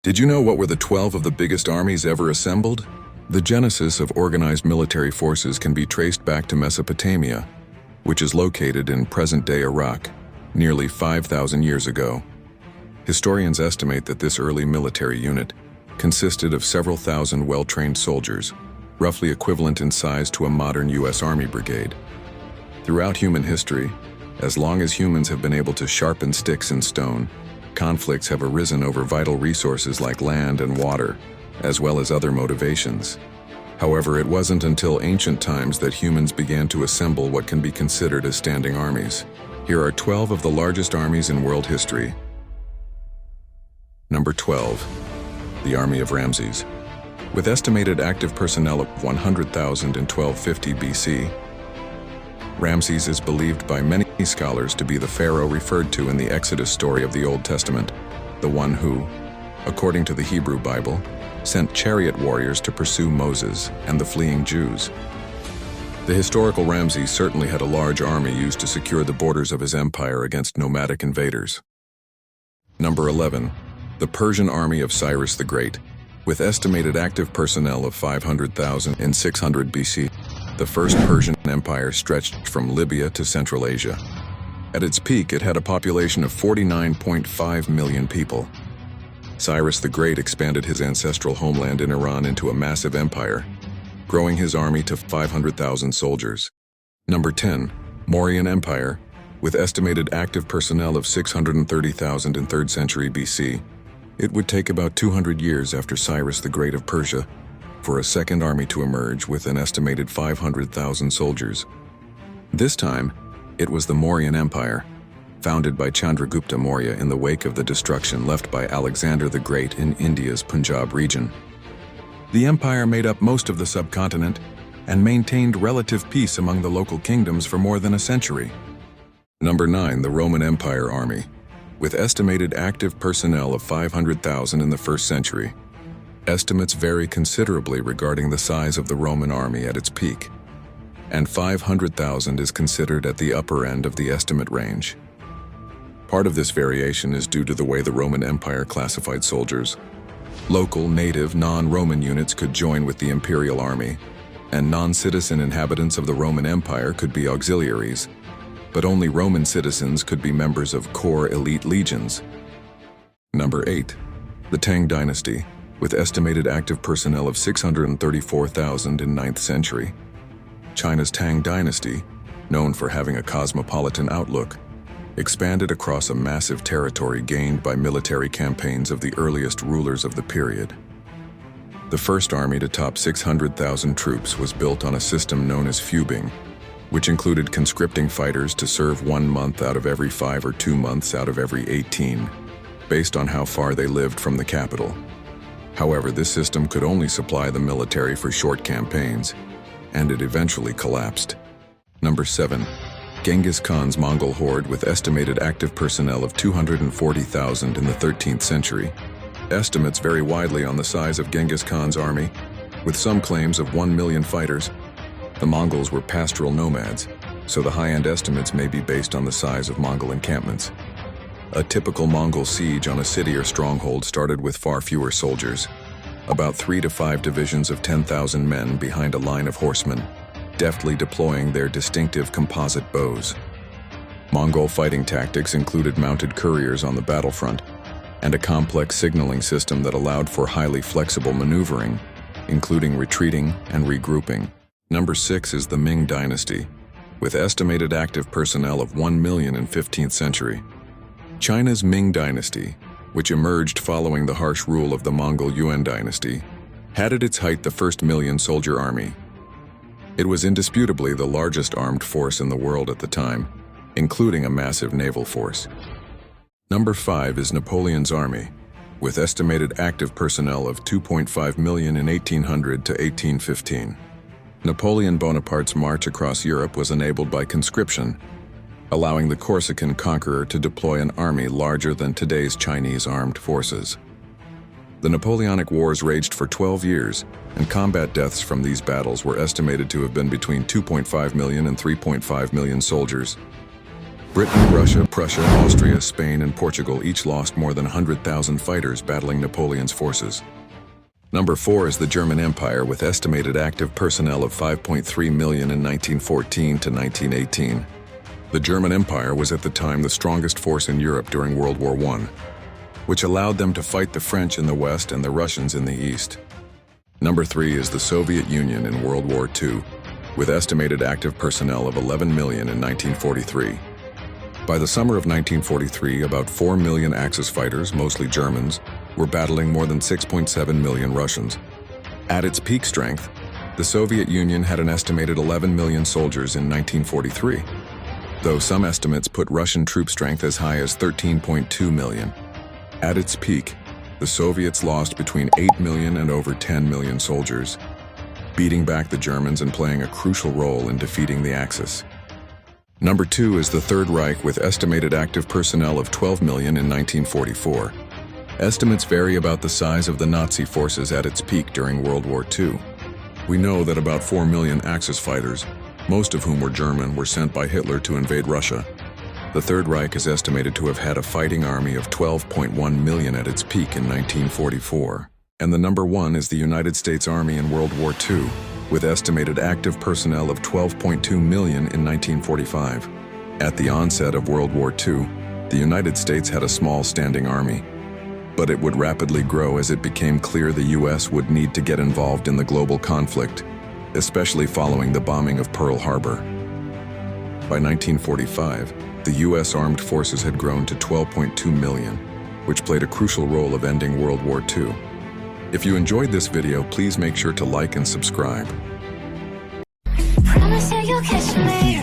Did you know what were the 12 of the biggest armies ever assembled? The genesis of organized military forces can be traced back to Mesopotamia, which is located in present-day Iraq, nearly 5,000 years ago. Historians estimate that this early military unit consisted of several thousand well-trained soldiers, roughly equivalent in size to a modern U.S. Army brigade. Throughout human history, as long as humans have been able to sharpen sticks and stone, conflicts have arisen over vital resources like land and water, as well as other motivations. However, it wasn't until ancient times that humans began to assemble what can be considered as standing armies. Here are 12 of the largest armies in world history. Number 12. The Army of Ramses. With estimated active personnel of 100,000 in 1250 BC, Ramses is believed by many scholars to be the pharaoh referred to in the Exodus story of the Old Testament, the one who, according to the Hebrew Bible, sent chariot warriors to pursue Moses and the fleeing Jews. The historical Ramses certainly had a large army used to secure the borders of his empire against nomadic invaders. Number 11. The Persian army of Cyrus the Great. With estimated active personnel of 500,000 in 600 BC, the First Persian Empire stretched from Libya to Central Asia. At its peak, it had a population of 49.5 million people. Cyrus the Great expanded his ancestral homeland in Iran into a massive empire, growing his army to 500,000 soldiers. Number 10. Mauryan Empire. With estimated active personnel of 630,000 in 3rd century BC, it would take about 200 years after Cyrus the Great of Persia for a second army to emerge with an estimated 500,000 soldiers. This time, it was the Mauryan Empire, founded by Chandragupta Maurya in the wake of the destruction left by Alexander the Great in India's Punjab region. The empire made up most of the subcontinent and maintained relative peace among the local kingdoms for more than a century. Number 9. The Roman Empire Army. With estimated active personnel of 500,000 in the 1st century, estimates vary considerably regarding the size of the Roman army at its peak, and 500,000 is considered at the upper end of the estimate range. Part of this variation is due to the way the Roman Empire classified soldiers. Local, native, non-Roman units could join with the imperial army, and non-citizen inhabitants of the Roman Empire could be auxiliaries, but only Roman citizens could be members of core elite legions. Number 8. The Tang Dynasty. With estimated active personnel of 634,000 in 9th century, China's Tang Dynasty, known for having a cosmopolitan outlook, expanded across a massive territory gained by military campaigns of the earliest rulers of the period. The first army to top 600,000 troops was built on a system known as fubing, which included conscripting fighters to serve 1 month out of every 5 or 2 months out of every 18, based on how far they lived from the capital. However, this system could only supply the military for short campaigns, and it eventually collapsed. Number 7. Genghis Khan's Mongol horde. With estimated active personnel of 240,000 in the 13th century. Estimates vary widely on the size of Genghis Khan's army, with some claims of 1 million fighters. The Mongols were pastoral nomads, so the high-end estimates may be based on the size of Mongol encampments. A typical Mongol siege on a city or stronghold started with far fewer soldiers, about 3 to 5 divisions of 10,000 men behind a line of horsemen, deftly deploying their distinctive composite bows. Mongol fighting tactics included mounted couriers on the battlefront and a complex signaling system that allowed for highly flexible maneuvering, including retreating and regrouping. Number 6 is the Ming Dynasty, with estimated active personnel of 1 million in 15th century. China's Ming Dynasty, which emerged following the harsh rule of the Mongol Yuan dynasty, had at its height the first million-soldier army. It was indisputably the largest armed force in the world at the time, including a massive naval force. Number 5 is Napoleon's army, with estimated active personnel of 2.5 million in 1800 to 1815. Napoleon Bonaparte's march across Europe was enabled by conscription, allowing the Corsican conqueror to deploy an army larger than today's Chinese armed forces. The Napoleonic Wars raged for 12 years, and combat deaths from these battles were estimated to have been between 2.5 million and 3.5 million soldiers. Britain, Russia, Prussia, Austria, Spain, and Portugal each lost more than 100,000 fighters battling Napoleon's forces. Number 4 is the German Empire, with estimated active personnel of 5.3 million in 1914 to 1918. The German Empire was at the time the strongest force in Europe during World War I, which allowed them to fight the French in the west and the Russians in the east. Number 3 is the Soviet Union in World War II, with estimated active personnel of 11 million in 1943. By the summer of 1943, about 4 million Axis fighters, mostly Germans, were battling more than 6.7 million Russians. At its peak strength, the Soviet Union had an estimated 11 million soldiers in 1943, though some estimates put Russian troop strength as high as 13.2 million. At its peak, the Soviets lost between 8 million and over 10 million soldiers, beating back the Germans and playing a crucial role in defeating the Axis. Number 2 is the Third Reich, with estimated active personnel of 12 million in 1944. Estimates vary about the size of the Nazi forces at its peak during World War II. We know that about 4 million Axis fighters, most of whom were German, were sent by Hitler to invade Russia. The Third Reich is estimated to have had a fighting army of 12.1 million at its peak in 1944. And the number 1 is the United States Army in World War II, with estimated active personnel of 12.2 million in 1945. At the onset of World War II, the United States had a small standing army, but it would rapidly grow as it became clear the US would need to get involved in the global conflict, especially following the bombing of Pearl Harbor. By 1945, the US armed forces had grown to 12.2 million, which played a crucial role of ending World War II. If you enjoyed this video, please make sure to like and subscribe. Promise that you'll catch me.